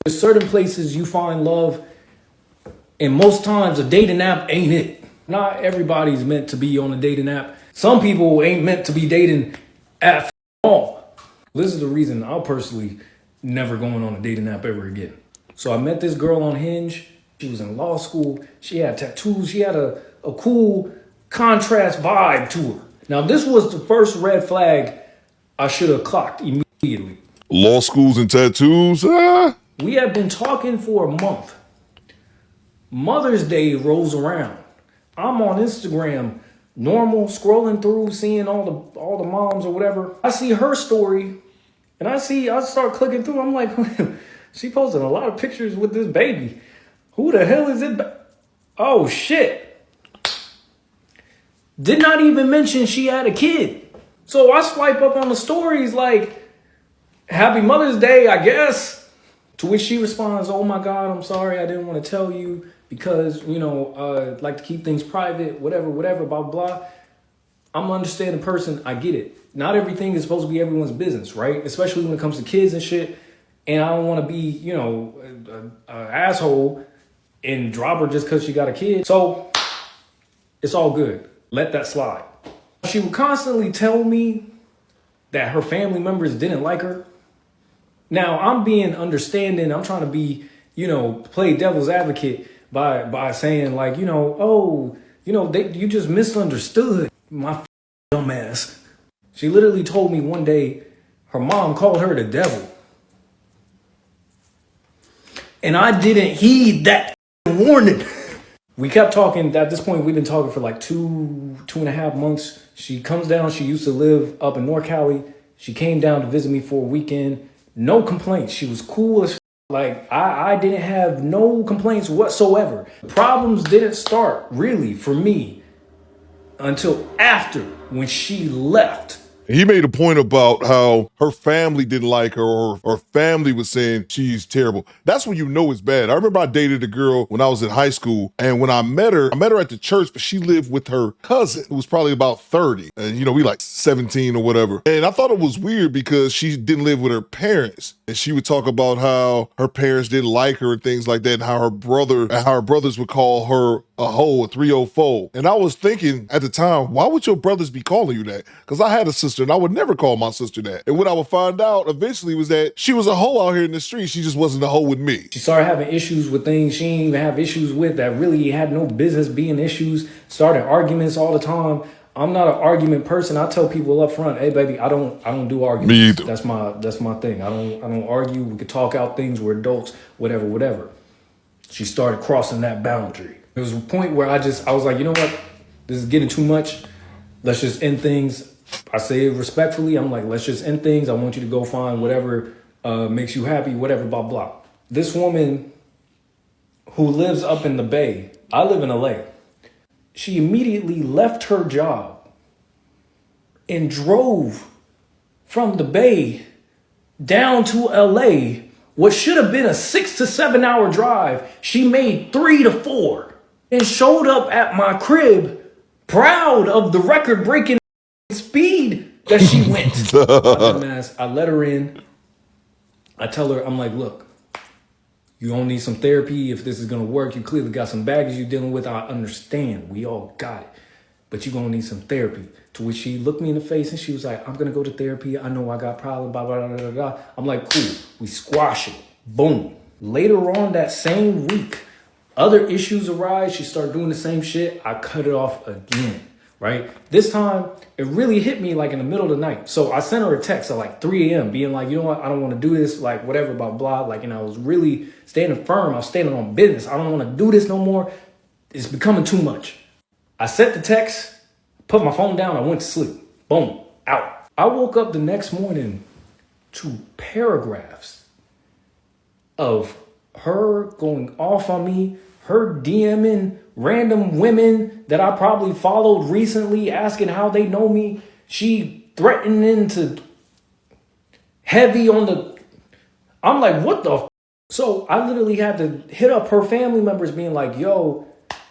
There's certain places you find love, and most times a dating app ain't it. Not everybody's meant to be on a dating app. Some people ain't meant to be dating at all. This is the reason I'll personally never going on a dating app ever again. So I met this girl on Hinge. She was in law school. She had tattoos. She had a cool contrast vibe to her. Now, this was the first red flag I should have clocked immediately. Law schools and tattoos? We had been talking for a month. Mother's Day rolls around. I'm on Instagram, normal, scrolling through, seeing all the moms or whatever. I see her story, and I start clicking through. I'm like, she posted a lot of pictures with this baby. Who the hell is it? Oh shit. Did not even mention she had a kid. So I swipe up on the stories like, Happy Mother's Day, I guess. To which she responds, oh my God, I'm sorry, I didn't want to tell you because, I'd like to keep things private, whatever, blah, blah. I'm an understanding person, I get it. Not everything is supposed to be everyone's business, right? Especially when it comes to kids and shit. And I don't want to be, an asshole and drop her just because she got a kid. So it's all good. Let that slide. She would constantly tell me that her family members didn't like her. Now, I'm being understanding. I'm trying to be, play devil's advocate by saying like, you just misunderstood my dumbass. She literally told me one day her mom called her the devil. And I didn't heed that warning. We kept talking. At this point, we've been talking for like two and a half months. She comes down. She used to live up in North Cali. She came down to visit me for a weekend. No complaints. She was cool as like I didn't have no complaints whatsoever. Problems didn't start really for me until after when she left. He made a point about how her family didn't like her or her family was saying she's terrible. That's when you know it's bad. I remember I dated a girl when I was in high school, and when I met her at the church, but she lived with her cousin who was probably about 30. And, we like 17 or whatever. And I thought it was weird because she didn't live with her parents. And she would talk about how her parents didn't like her and things like that, and how her brothers would call her a hoe, a 304. And I was thinking at the time, why would your brothers be calling you that? Because I had a sister and I would never call my sister that. And what I would find out eventually was that she was a hoe out here in the street. She just wasn't a hoe with me. She started having issues with things she didn't even have issues with that really had no business being issues. Started arguments all the time. I'm not an argument person. I tell people up front, hey baby, I don't do arguments. Me either. That's my thing. I don't argue. We could talk out things. We're adults, whatever. She started crossing that boundary. There was a point where I was like, you know what? This is getting too much. Let's just end things. I say it respectfully. I'm like, let's just end things. I want you to go find whatever makes you happy, whatever, blah, blah. This woman who lives up in the Bay, I live in LA. She immediately left her job and drove from the Bay down to LA. What should have been a 6 to 7 hour drive, she made 3 to 4 and showed up at my crib proud of the record breaking speed that she went. I let her in. I tell her, I'm like, look, you gonna need some therapy if this is gonna work. You clearly got some baggage you're dealing with. I understand. We all got it. But you're gonna need some therapy. To which she looked me in the face and she was like, I'm gonna go to therapy. I know I got problems, blah, blah, blah, blah, blah. I'm like, cool. We squash it. Boom. Later on that same week, other issues arise. She started doing the same shit. I cut it off again, right? This time, it really hit me like in the middle of the night. So I sent her a text at like 3 a.m. being like, you know what? I don't want to do this, like whatever, blah, blah. Like, I was really standing firm. I was standing on business. I don't want to do this no more. It's becoming too much. I sent the text, put my phone down. I went to sleep. Boom, out. I woke up the next morning to paragraphs of her going off on me, her DMing random women that I probably followed recently, asking how they know me. She threatening to heavy on the... I'm like, what the f-? So I literally had to hit up her family members being like, yo,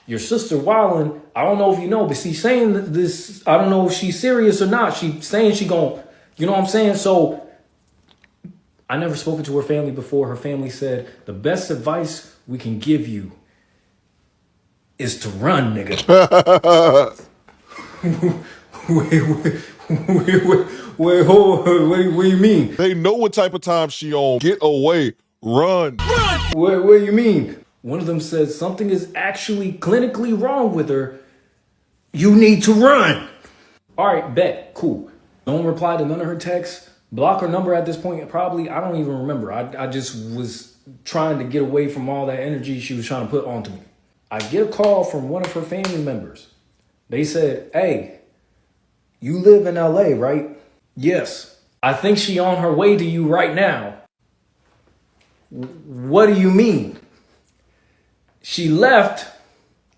your sister wildin'. I don't know if you know, but she's saying this. I don't know if she's serious or not. She's saying she gon', you know what I'm saying? So I never spoken to her family before. Her family said, the best advice we can give you is to run, nigga. Wait, hold on. What do you mean? They know what type of time she on. Get away. Run. What do you mean? One of them said something is actually clinically wrong with her. You need to run. All right, bet. Cool. Don't reply to none of her texts. Block her number at this point. Probably, I don't even remember. I just was trying to get away from all that energy she was trying to put onto me. I get a call from one of her family members. They said, hey, you live in LA, right? Yes. I think she on her way to you right now. What do you mean? She left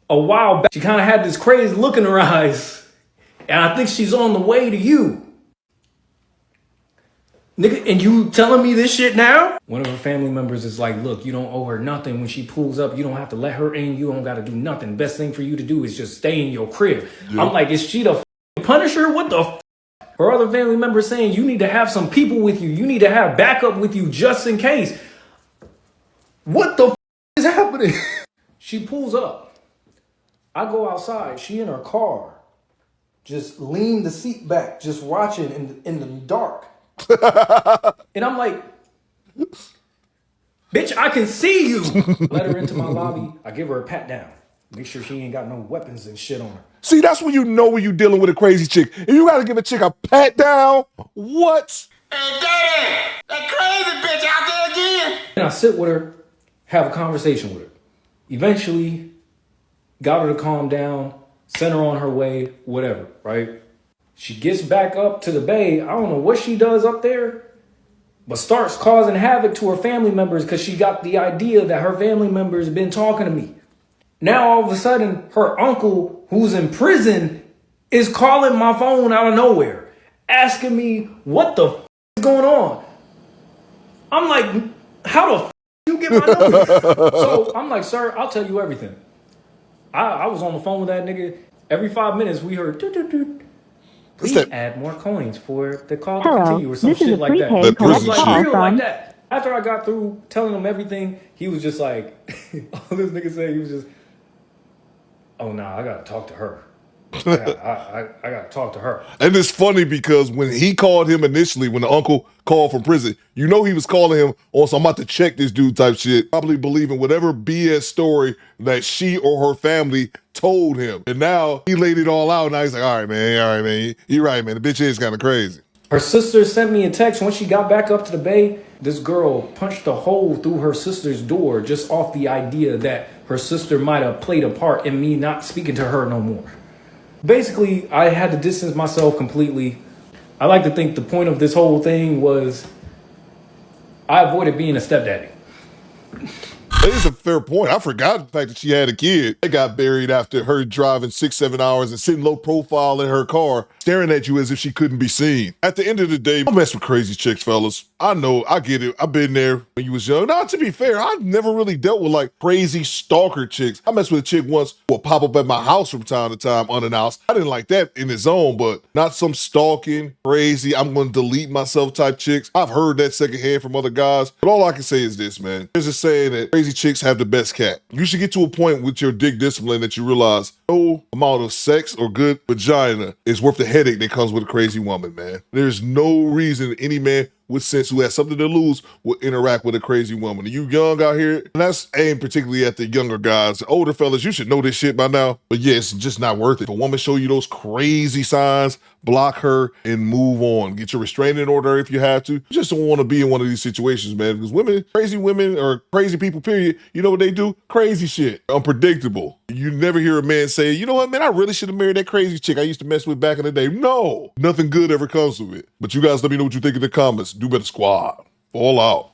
a while back. She kind of had this crazy look in her eyes. And I think she's on the way to you. Nigga, and you telling me this shit now? One of her family members is like, look, you don't owe her nothing. When she pulls up, you don't have to let her in. You don't got to do nothing. Best thing for you to do is just stay in your crib. Yep. I'm like, is she the Punisher? What the Her other family member saying you need to have some people with you. You need to have backup with you just in case. What the is happening? She pulls up. I go outside. She in her car. Just lean the seat back, just watching in the dark. And I'm like, bitch, I can see you. Let her into my lobby. I give her a pat down. Make sure she ain't got no weapons and shit on her. See, that's when you know when you're dealing with a crazy chick. If you gotta give a chick a pat down, what? Hey, Daddy, that crazy bitch out there again. And I sit with her, have a conversation with her. Eventually, got her to calm down, sent her on her way, whatever, right? She gets back up to the bay. I don't know what she does up there, but starts causing havoc to her family members because she got the idea that her family members have been talking to me. Now, all of a sudden, her uncle, who's in prison, is calling my phone out of nowhere, asking me what the is going on. I'm like, how the you get my number? So I'm like, sir, I'll tell you everything. I was on the phone with that nigga. Every 5 minutes, we heard, please add more coins for the call to continue or some shit like that. That prison like shit. real like that. After I got through telling him everything, he was just like, all this nigga said, he was just, oh, nah, I gotta talk to her. I gotta talk to her. And it's funny because when he called him initially, when the uncle called from prison, you know he was calling him on some I'm about to check this dude type shit, probably believing whatever BS story that she or her family told him. And now he laid it all out. Now he's like, all right, man. You're right, man. The bitch is kind of crazy. Her sister sent me a text when she got back up to the bay. This girl punched a hole through her sister's door just off the idea that her sister might have played a part in me not speaking to her no more. Basically, I had to distance myself completely. I like to think the point of this whole thing was I avoided being a stepdaddy. That is a fair point. I forgot the fact that she had a kid. They got buried after her driving 6-7 hours and sitting low profile in her car, staring at you as if she couldn't be seen. At the end of the day, don't mess with crazy chicks, fellas. I know, I get it. I've been there when you was young. Now, to be fair, I've never really dealt with like crazy stalker chicks. I messed with a chick once who would pop up at my house from time to time unannounced. I didn't like that in its own, but not some stalking, crazy, I'm gonna delete myself type chicks. I've heard that secondhand from other guys, but all I can say is this, man. There's a saying that crazy chicks have the best cat. You should get to a point with your dick discipline that you realize no amount of sex or good vagina is worth the headache that comes with a crazy woman, man. There's no reason any man with sense who has something to lose will interact with a crazy woman. You young out here, and that's aimed particularly at the younger guys. The older fellas, you should know this shit by now. But yeah, it's just not worth it. If a woman show you those crazy signs, block her and move on. Get your restraining order if you have to. You just don't want to be in one of these situations, man. Because crazy women or crazy people, period, you know what they do? Crazy shit. Unpredictable. You never hear a man say, you know what, man, I really should have married that crazy chick I used to mess with back in the day. No, nothing good ever comes of it. But you guys let me know what you think in the comments. Do better, squad. All out.